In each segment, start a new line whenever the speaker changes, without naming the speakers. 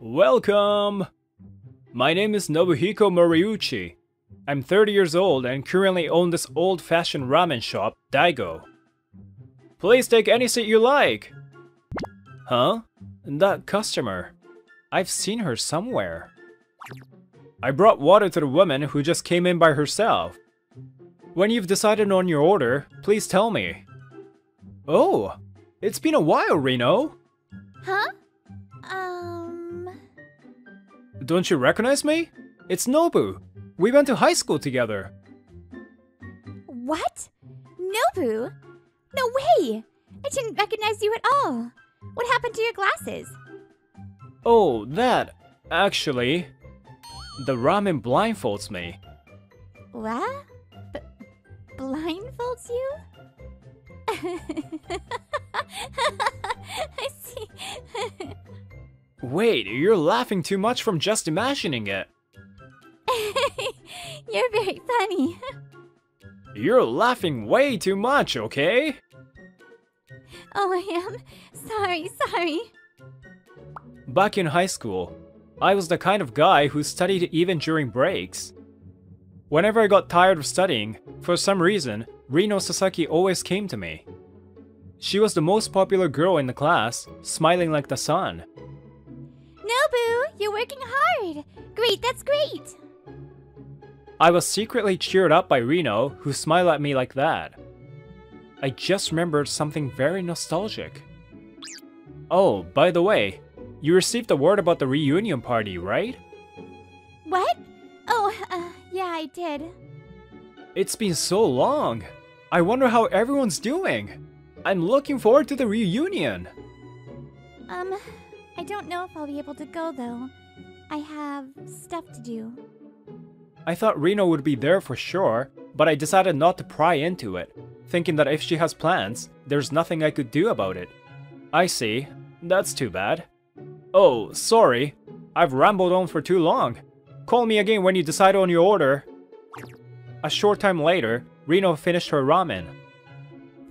Welcome! My name is Nobuhiko Moriuchi. I'm 30 years old and currently own this old-fashioned ramen shop, Daigo. Please take any seat you like! Huh? That customer. I've seen her somewhere. I brought water to the woman who just came in by herself. When you've decided on your order, please tell me. Oh, it's been a while, Reno.
Huh?
Don't you recognize me? It's Nobu. We went to high school together.
What? Nobu? No way! I didn't recognize you at all. What happened to your glasses?
Oh, that. Actually, the ramen blindfolds me.
What? Blindfolds you? I see.
Wait, you're laughing too much from just imagining it.
You're very funny.
You're laughing way too much, okay?
Oh, I am? Sorry.
Back in high school, I was the kind of guy who studied even during breaks. Whenever I got tired of studying, for some reason, Rino Sasaki always came to me. She was the most popular girl in the class, smiling like the sun.
Nobu, you're working hard. Great, that's great.
I was secretly cheered up by Rino, who smiled at me like that. I just remembered something very nostalgic. Oh, by the way, you received the word about the reunion party, right?
What? Oh, yeah, I did.
It's been so long. I wonder how everyone's doing. I'm looking forward to the reunion.
I don't know if I'll be able to go though. I have stuff to do.
I thought Rino would be there for sure, but I decided not to pry into it, thinking that if she has plans, there's nothing I could do about it. I see. That's too bad. Oh, sorry. I've rambled on for too long. Call me again when you decide on your order. A short time later, Rino finished her ramen.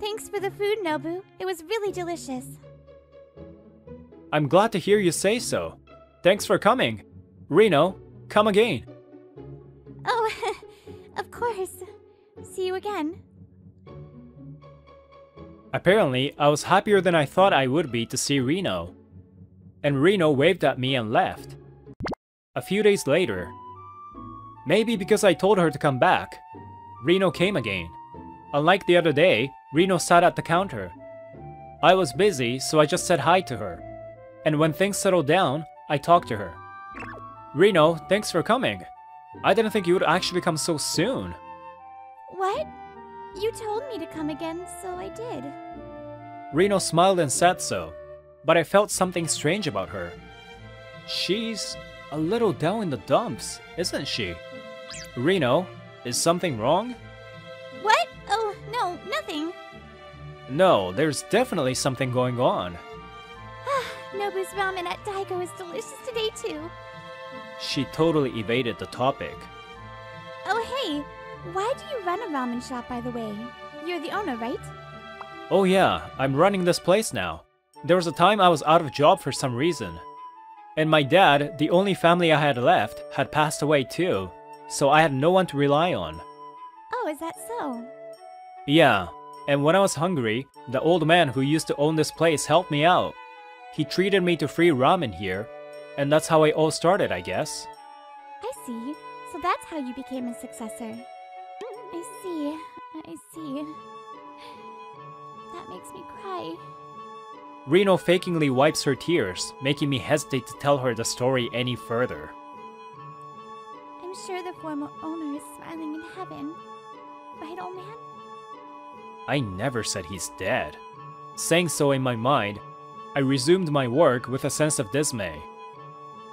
Thanks for the food, Nobu. It was really delicious.
I'm glad to hear you say so. Thanks for coming. Rino, come again.
Oh, of course. See you again.
Apparently, I was happier than I thought I would be to see Rino. And Rino waved at me and left. A few days later, maybe because I told her to come back, Rino came again. Unlike the other day, Rino sat at the counter. I was busy, so I just said hi to her. And when things settled down, I talked to her. Rino, thanks for coming. I didn't think you would actually come so soon.
What? You told me to come again, so I did.
Rino smiled and said so, but I felt something strange about her. She's a little down in the dumps, isn't she? Rino, is something wrong?
What? Oh, no, nothing.
No, there's definitely something going on.
Nobu's ramen at Daigo is delicious today, too.
She totally evaded the topic.
Oh, hey, why do you run a ramen shop, by the way? You're the owner, right?
Oh yeah, I'm running this place now. There was a time I was out of job for some reason. And my dad, the only family I had left, had passed away too, so I had no one to rely on.
Oh, is that so?
Yeah, and when I was hungry, the old man who used to own this place helped me out. He treated me to free ramen here, and that's how it all started, I guess.
I see. So that's how you became a successor. I see. That makes me cry.
Rino fakingly wipes her tears, making me hesitate to tell her the story any further.
I'm sure the former owner is smiling in heaven. Right, old man?
I never said he's dead. Saying so in my mind, I resumed my work with a sense of dismay.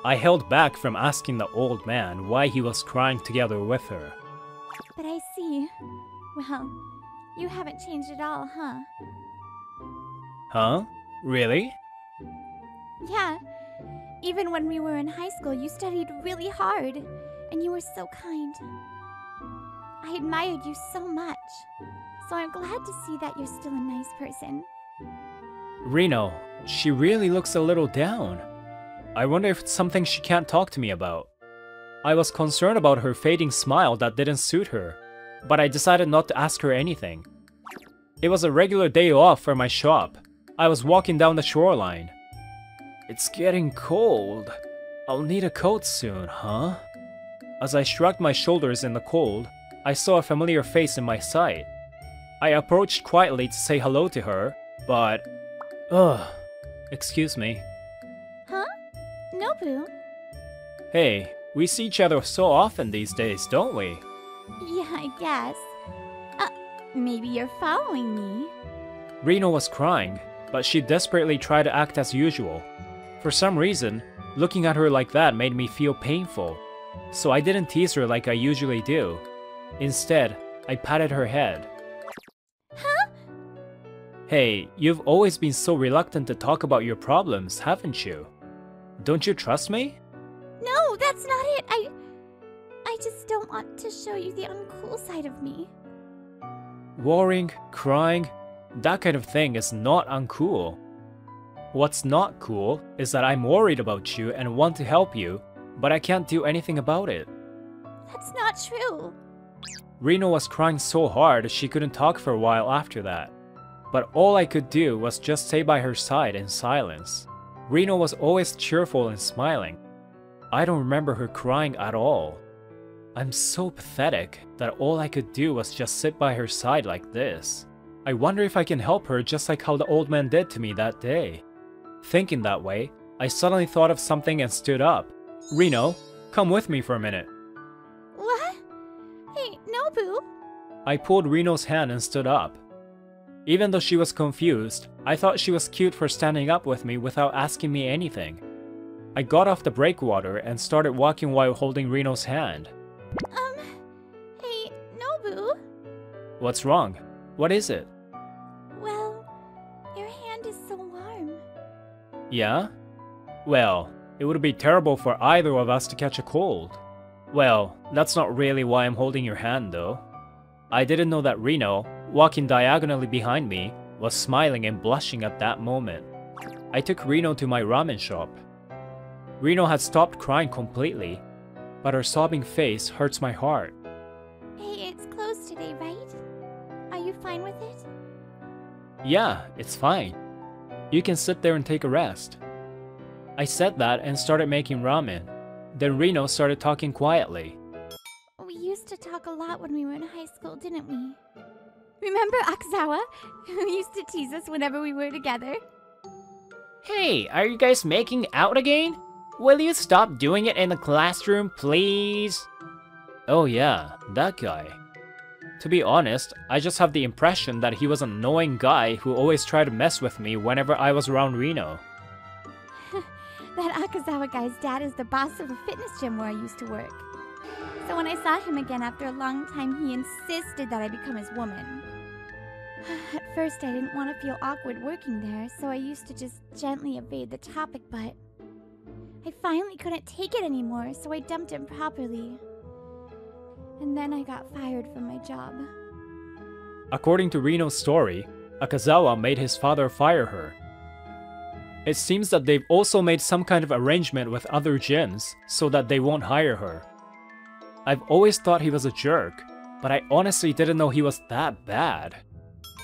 I held back from asking the old man why he was crying together with her.
But I see. Well, you haven't changed at all, huh?
Huh? Really?
Yeah. Even when we were in high school, you studied really hard, and you were so kind. I admired you so much, so I'm glad to see that you're still a nice person.
Rino, she really looks a little down. I wonder if it's something she can't talk to me about. I was concerned about her fading smile that didn't suit her, but I decided not to ask her anything. It was a regular day off for my shop. I was walking down the shoreline. It's getting cold. I'll need a coat soon, huh? As I shrugged my shoulders in the cold, I saw a familiar face in my sight. I approached quietly to say hello to her, but... excuse me.
Huh? Nobu?
Hey, we see each other so often these days, don't we?
Yeah, I guess. Maybe you're following me.
Reno was crying, but she desperately tried to act as usual. For some reason, looking at her like that made me feel painful, so I didn't tease her like I usually do. Instead, I patted her head.
Huh?
Hey, you've always been so reluctant to talk about your problems, haven't you? Don't you trust me?
No, that's not it. I just don't want to show you the uncool side of me.
Worrying, crying, that kind of thing is not uncool. What's not cool is that I'm worried about you and want to help you, but I can't do anything about it.
That's not true.
Reno was crying so hard she couldn't talk for a while after that. But all I could do was just stay by her side in silence. Reno was always cheerful and smiling. I don't remember her crying at all. I'm so pathetic that all I could do was just sit by her side like this. I wonder if I can help her just like how the old man did to me that day. Thinking that way, I suddenly thought of something and stood up. Reno, come with me for a minute.
What? Hey, Nobu.
I pulled Reno's hand and stood up. Even though she was confused, I thought she was cute for standing up with me without asking me anything. I got off the breakwater and started walking while holding Reno's hand.
Hey, Nobu.
What's wrong? What is it?
Well, your hand is so warm.
Yeah? Well, it would be terrible for either of us to catch a cold. Well, that's not really why I'm holding your hand though. I didn't know that Reno, walking diagonally behind me, was smiling and blushing at that moment. I took Reno to my ramen shop. Reno had stopped crying completely, but her sobbing face hurts my heart.
Hey, it's closed today, right? Are you fine with it?
Yeah, it's fine. You can sit there and take a rest. I said that and started making ramen. Then Reno started talking quietly.
We used to talk a lot when we were in high school, didn't we? Remember Akazawa, who used to tease us whenever we were together?
Hey, are you guys making out again? Will you stop doing it in the classroom, please? Oh yeah, that guy. To be honest, I just have the impression that he was an annoying guy who always tried to mess with me whenever I was around Reno.
That Akazawa guy's dad is the boss of a fitness gym where I used to work. So when I saw him again after a long time, he insisted that I become his woman. At first, I didn't want to feel awkward working there, so I used to just gently evade the topic, but I finally couldn't take it anymore, so I dumped him properly. And then I got fired from my job.
According to Reno's story, Akazawa made his father fire her. It seems that they've also made some kind of arrangement with other gyms so that they won't hire her. I've always thought he was a jerk, but I honestly didn't know he was that bad.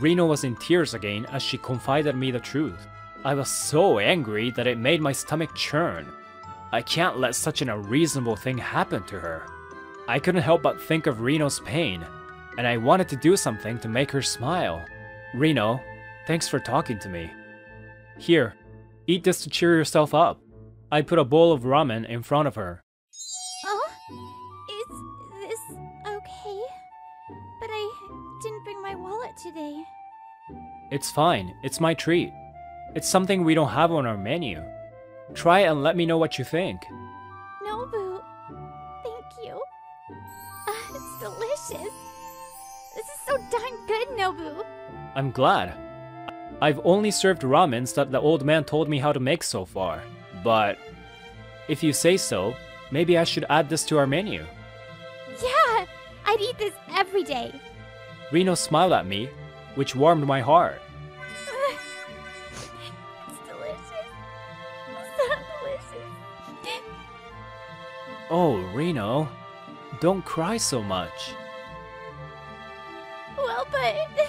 Reno was in tears again as she confided me the truth. I was so angry that it made my stomach churn. I can't let such an unreasonable thing happen to her. I couldn't help but think of Reno's pain, and I wanted to do something to make her smile. Reno, thanks for talking to me. Here, eat this to cheer yourself up. I put a bowl of ramen in front of her.
Oh? Is this okay? But I didn't bring my wallet today.
It's fine, it's my treat. It's something we don't have on our menu. Try it and let me know what you think.
Nobu, thank you. It's delicious. This is so darn good, Nobu.
I'm glad. I've only served ramens that the old man told me how to make so far, but if you say so, maybe I should add this to our menu.
Yeah, I'd eat this every day.
Reno smiled at me, which warmed my heart.
It's delicious. So delicious.
Oh, Reno, don't cry so much.
Well, but...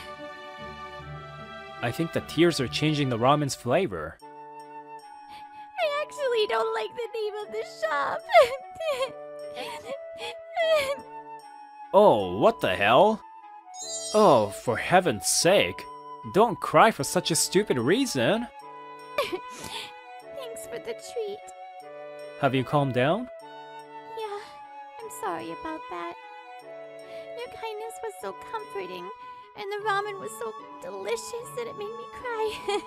I think the tears are changing the ramen's flavor.
I actually don't like the name of the shop.
Oh, what the hell? Oh, for heaven's sake. Don't cry for such a stupid reason.
Thanks for the treat.
Have you calmed down?
Yeah, I'm sorry about that. Your kindness was so comforting, and the ramen was so delicious that it made me cry.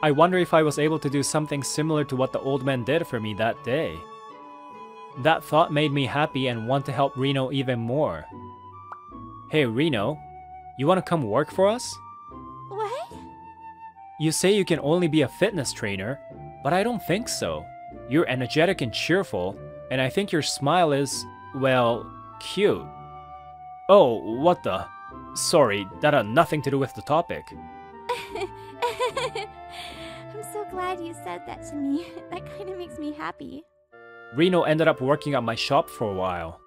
I wonder if I was able to do something similar to what the old man did for me that day. That thought made me happy and want to help Reno even more. Hey Reno, you want to come work for us?
What?
You say you can only be a fitness trainer, but I don't think so. You're energetic and cheerful, and I think your smile is, well, cute. Oh, what the? Sorry, that had nothing to do with the topic.
I'm so glad you said that to me. That kind of makes me happy.
Reno ended up working at my shop for a while.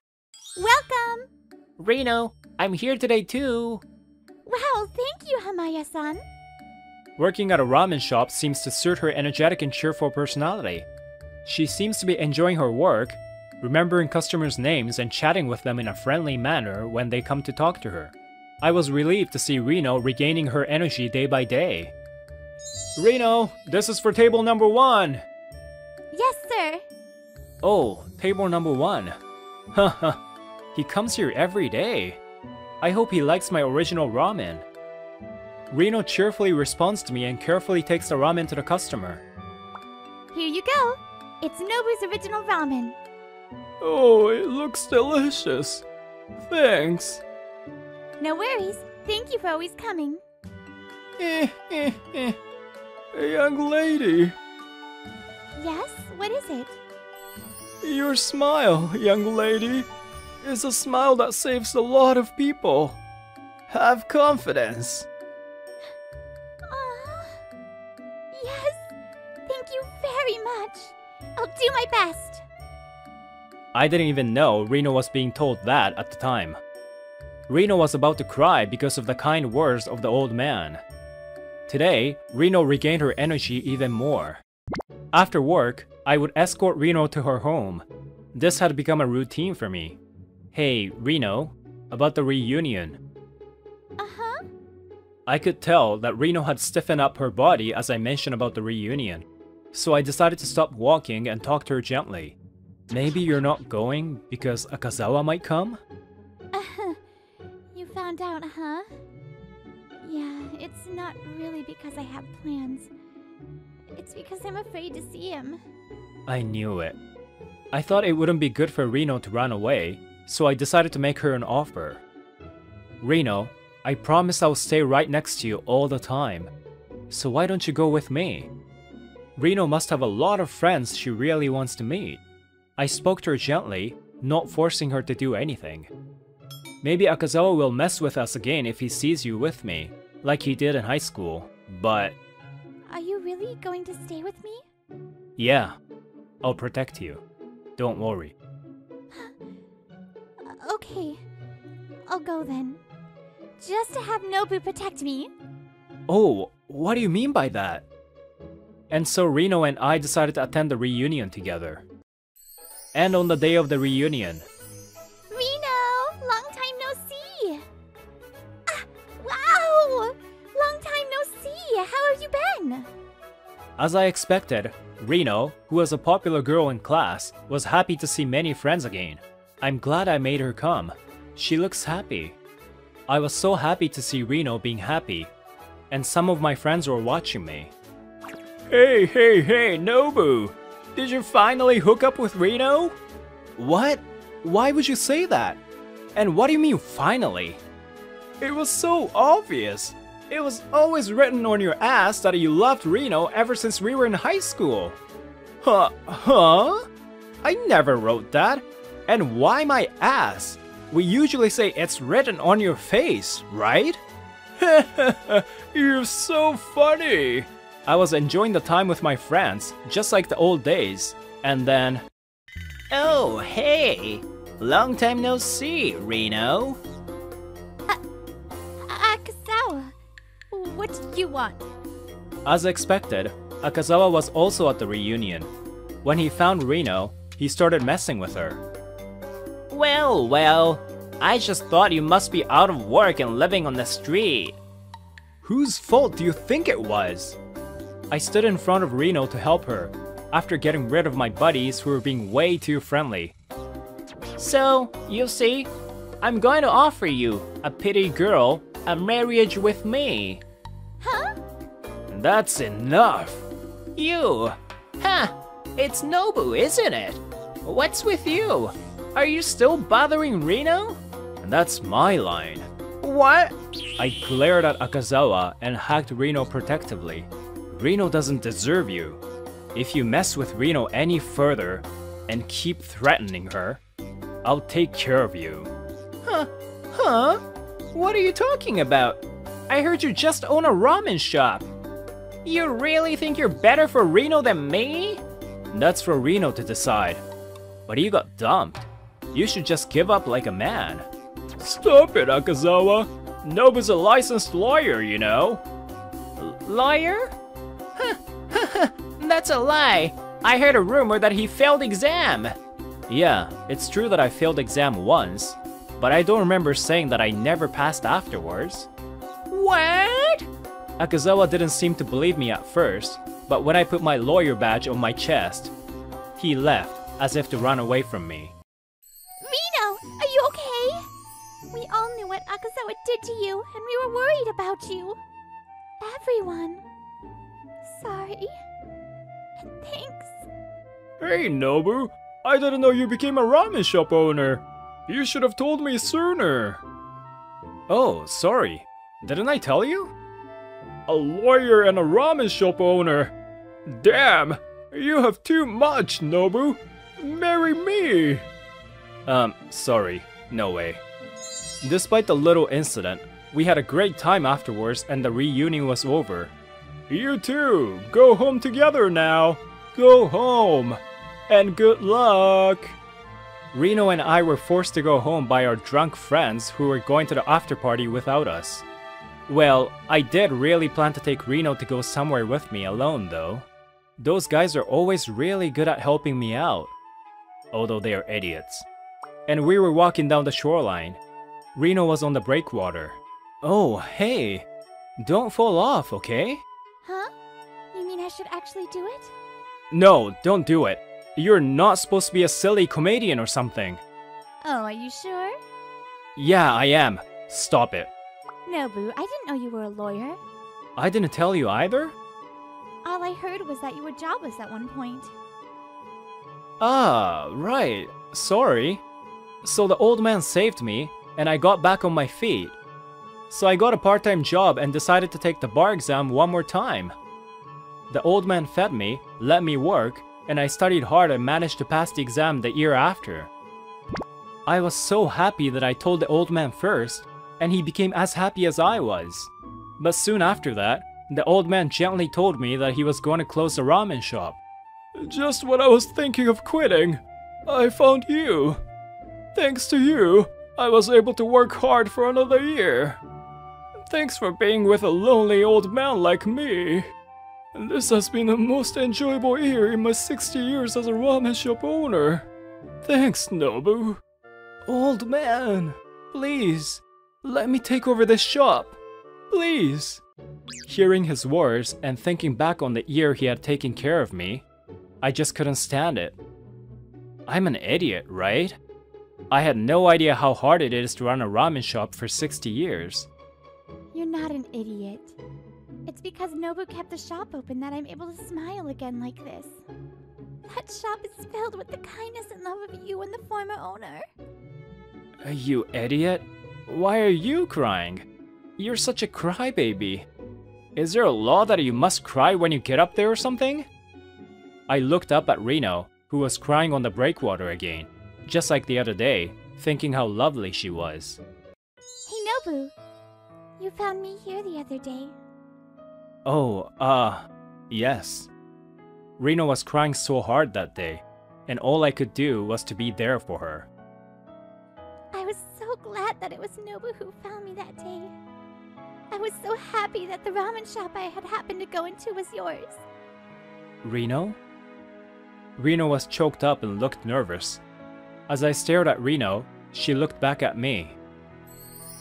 Welcome!
Reno, I'm here today too!
Wow, thank you, Hamaya-san.
Working at a ramen shop seems to suit her energetic and cheerful personality. She seems to be enjoying her work, remembering customers' names and chatting with them in a friendly manner when they come to talk to her. I was relieved to see Reno regaining her energy day by day. Reno, this is for table number 1!
Yes, sir.
Oh, table number 1. Haha, he comes here every day. I hope he likes my original ramen. Reno cheerfully responds to me and carefully takes the ramen to the customer.
Here you go. It's Nobu's original ramen.
Oh, it looks delicious. Thanks.
No worries. Thank you for always coming.
Young lady.
Yes? What is it?
Your smile, young lady, is a smile that saves a lot of people. Have confidence.
Aww. Yes. Thank you very much. I'll do my best.
I didn't even know Reno was being told that at the time. Reno was about to cry because of the kind words of the old man. Today, Reno regained her energy even more. After work, I would escort Reno to her home. This had become a routine for me. Hey, Reno, about the reunion.
Uh-huh.
I could tell that Reno had stiffened up her body as I mentioned about the reunion. So I decided to stop walking and talk to her gently. Maybe you're not going because Akazawa might come?
You found out, huh? Yeah, it's not really because I have plans. It's because I'm afraid to see him.
I knew it. I thought it wouldn't be good for Reno to run away, so I decided to make her an offer. Reno, I promise I'll stay right next to you all the time. So why don't you go with me? Reno must have a lot of friends she really wants to meet. I spoke to her gently, not forcing her to do anything. Maybe Akazawa will mess with us again if he sees you with me, like he did in high school, but...
Are you really going to stay with me?
Yeah, I'll protect you. Don't worry.
Okay, I'll go then. Just to have Nobu protect me.
Oh, what do you mean by that? And so Reno and I decided to attend the reunion together. And on the day of the reunion...
Reno! Long time no see! Ah, wow! Long time no see! How have you been?
As I expected, Reno, who was a popular girl in class, was happy to see many friends again. I'm glad I made her come. She looks happy. I was so happy to see Reno being happy, and some of my friends were watching me. Hey, Nobu! Did you finally hook up with Reno? What? Why would you say that? And what do you mean finally? It was so obvious. It was always written on your ass that you loved Reno ever since we were in high school. Huh? I never wrote that. And why my ass? We usually say it's written on your face, right? You're so funny. I was enjoying the time with my friends, just like the old days, and then...
Oh, hey! Long time no see, Reno.
Akazawa, what did you want?
As expected, Akazawa was also at the reunion. When he found Reno, he started messing with her.
Well, I just thought you must be out of work and living on the street.
Whose fault do you think it was? I stood in front of Reno to help her, after getting rid of my buddies who were being way too friendly.
So, you see, I'm going to offer you, a pretty girl, a marriage with me.
Huh?
That's enough!
You? Huh, it's Nobu, isn't it? What's with you? Are you still bothering Reno?
That's my line.
What?
I glared at Akazawa and hacked Reno protectively. Reno doesn't deserve you. If you mess with Reno any further and keep threatening her, I'll take care of you.
Huh? What are you talking about? I heard you just own a ramen shop. You really think you're better for Reno than me?
That's for Reno to decide. But you got dumped. You should just give up like a man. Stop it, Akazawa. Nobu's a licensed lawyer, you know.
Lawyer? That's a lie. I heard a rumor that he failed exam.
Yeah, it's true that I failed exam once, but I don't remember saying that I never passed afterwards.
What?
Akazawa didn't seem to believe me at first, but when I put my lawyer badge on my chest, he left as if to run away from me.
Reno, are you okay? We all knew what Akazawa did to you, and we were worried about you. Everyone. Sorry. And thanks.
Hey, Nobu. I didn't know you became a ramen shop owner. You should have told me sooner. Oh, sorry. Didn't I tell you? A lawyer and a ramen shop owner. Damn, you have too much, Nobu. Marry me. Sorry. No way. Despite the little incident, we had a great time afterwards and the reunion was over. You too. Go home together now. Go home. And good luck. Reno and I were forced to go home by our drunk friends who were going to the after party without us. Well, I did really plan to take Reno to go somewhere with me alone though. Those guys are always really good at helping me out. Although they are idiots. And we were walking down the shoreline. Reno was on the breakwater. Oh, hey. Don't fall off, okay?
Huh? You mean I should actually do it?
No, don't do it. You're not supposed to be a silly comedian or something.
Oh, are you sure?
Yeah, I am. Stop it.
Nobu, I didn't know you were a lawyer.
I didn't tell you either?
All I heard was that you were jobless at one point.
Ah, right. Sorry. So the old man saved me, and I got back on my feet. So I got a part-time job and decided to take the bar exam one more time. The old man fed me, let me work, and I studied hard and managed to pass the exam the year after. I was so happy that I told the old man first, and he became as happy as I was. But soon after that, the old man gently told me that he was going to close the ramen shop. Just when I was thinking of quitting, I found you. Thanks to you, I was able to work hard for another year. Thanks for being with a lonely old man like me. This has been the most enjoyable year in my 60 years as a ramen shop owner. Thanks, Nobu. Old man, please, let me take over this shop. Please. Hearing his words and thinking back on the year he had taken care of me, I just couldn't stand it. I'm an idiot, right? I had no idea how hard it is to run a ramen shop for 60 years.
You're not an idiot. It's because Nobu kept the shop open that I'm able to smile again like this. That shop is filled with the kindness and love of you and the former owner.
You idiot. Why are you crying? You're such a crybaby. Is there a law that you must cry when you get up there or something? I looked up at Reno, who was crying on the breakwater again, just like the other day, thinking how lovely she was.
Hey Nobu, you found me here the other day.
Oh, yes. Reno was crying so hard that day. and all I could do was to be there for her.
I was so glad that it was Nobu who found me that day. I was so happy that the ramen shop I had happened to go into was yours.
Reno? Reno was choked up and looked nervous. As I stared at Reno, she looked back at me.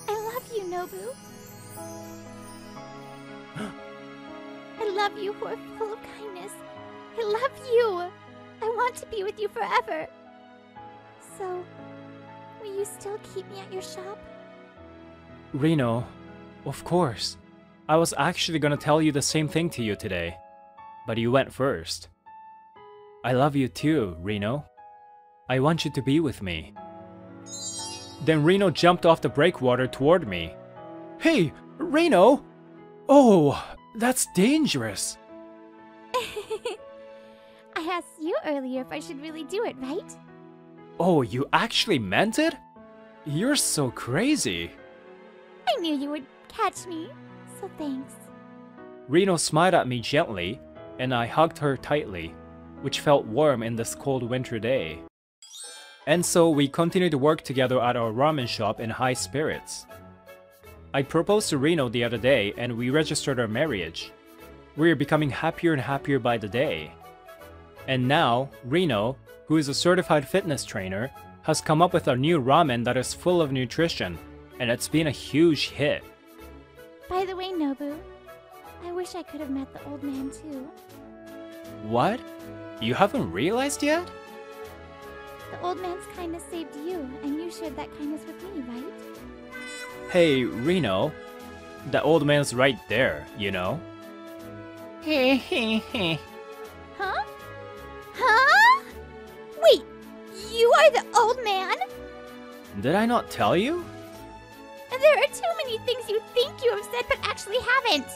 I love you, Nobu. I love you who are full of kindness. I love you. I want to be with you forever. So, will you still keep me at your shop?
Reno, of course. I was actually gonna tell you the same thing to you today, but you went first. I love you too, Reno. I want you to be with me. Then Reno jumped off the breakwater toward me. Hey, Reno! Oh, that's dangerous.
I asked you earlier if I should really do it, right?
Oh, you actually meant it? You're so crazy.
I knew you would catch me, so thanks.
Reno smiled at me gently, and I hugged her tightly, which felt warm in this cold winter day. And so we continued to work together at our ramen shop in high spirits. I proposed to Reno the other day and we registered our marriage. We are becoming happier and happier by the day. And now, Reno, who is a certified fitness trainer, has come up with a new ramen that is full of nutrition, and it's been a huge hit.
By the way, Nobu, I wish I could have met the old man too.
What? You haven't realized yet?
The old man's kindness saved you, and you shared that kindness with me, right?
Hey, Reno. The old man's right there, you know?
Huh? Huh? Wait, you are the old man?
Did I not tell you?
There are too many things you think you have said but actually haven't.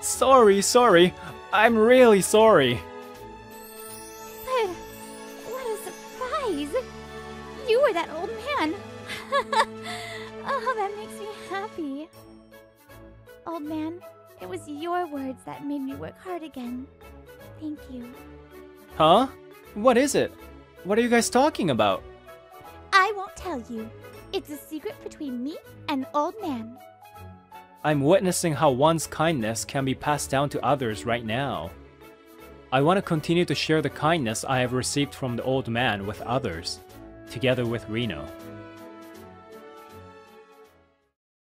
Sorry. I'm really sorry.
But what a surprise! You were that old man. Oh, that makes me happy. Old man, it was your words that made me work hard again. Thank you.
Huh? What is it? What are you guys talking about?
I won't tell you. It's a secret between me and the old man.
I'm witnessing how one's kindness can be passed down to others right now. I want to continue to share the kindness I have received from the old man with others, together with Reno.